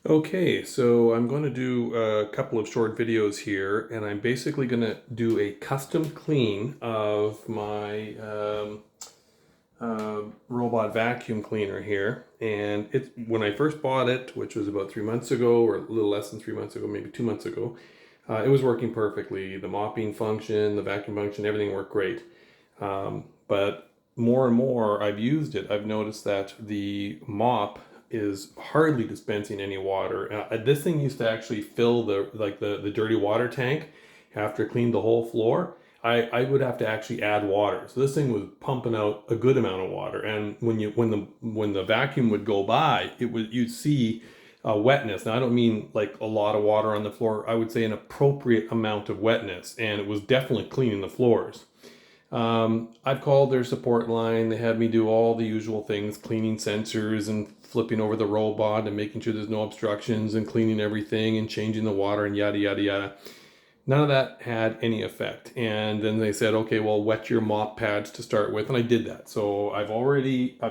Okay, so I'm going to do a couple of short videos here, and I'm basically going to do a custom clean of my robot vacuum cleaner here. And when I first bought it, which was about 3 months ago, or a little less than 3 months ago, maybe 2 months ago, it was working perfectly. The mopping function, the vacuum function, everything worked great. But more and more I've used it, I've noticed that the mop is hardly dispensing any water. This thing used to actually fill the dirty water tank after it cleaned the whole floor. I would have to actually add water. So this thing was pumping out a good amount of water. And when the vacuum would go by, you'd see wetness. Now I don't mean like a lot of water on the floor. I would say an appropriate amount of wetness, and it was definitely cleaning the floors. I've called their support line. They had me do all the usual things, cleaning sensors and flipping over the robot and making sure there's no obstructions and cleaning everything and changing the water and yada, yada, yada. None of that had any effect. And then they said, okay, well, wet your mop pads to start with. And I did that. So I've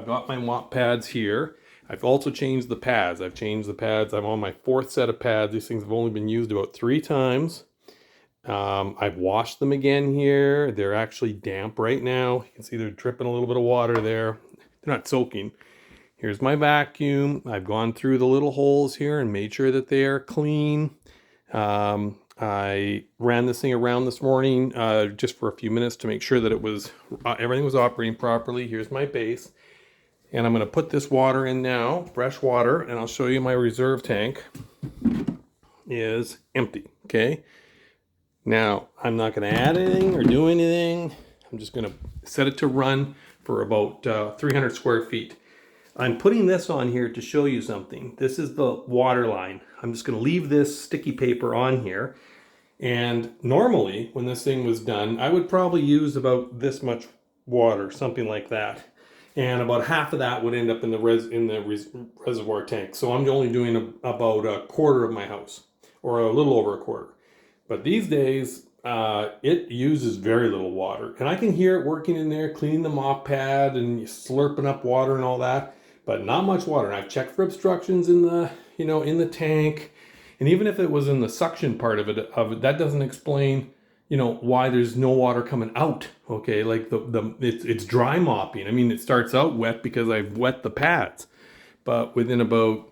got my mop pads here. I've also changed the pads. I'm on my fourth set of pads. These things have only been used about 3 times. I've washed them again here. They're actually damp right now. You can see they're dripping a little bit of water there. They're not soaking. Here's my vacuum. I've gone through the little holes here and made sure that they are clean. I ran this thing around this morning just for a few minutes to make sure that everything was operating properly. Here's my base. And I'm going to put this water in now, fresh water, and I'll show you my reserve tank is empty, okay? Now, I'm not going to add anything or do anything. I'm just going to set it to run for about 300 square feet. I'm putting this on here to show you something. This is the water line. I'm just going to leave this sticky paper on here. And normally, when this thing was done, I would probably use about this much water, something like that. And about half of that would end up in the reservoir tank. So I'm only doing about a quarter of my house, or a little over a quarter. But these days, it uses very little water. And I can hear it working in there, cleaning the mop pad and slurping up water and all that, but not much water. And I've checked for obstructions in the tank. And even if it was in the suction part of it, that doesn't explain, why there's no water coming out. Okay, like it's dry mopping. I mean, it starts out wet because I've wet the pads, but within about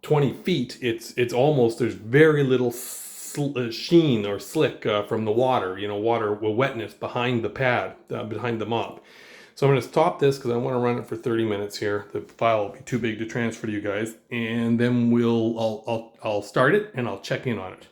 20 feet, it's almost, there's very little sheen or slick from the water, water wetness behind the pad, behind the mop. So I'm going to stop this because I want to run it for 30 minutes here. The file will be too big to transfer to you guys, and then I'll start it and I'll check in on it.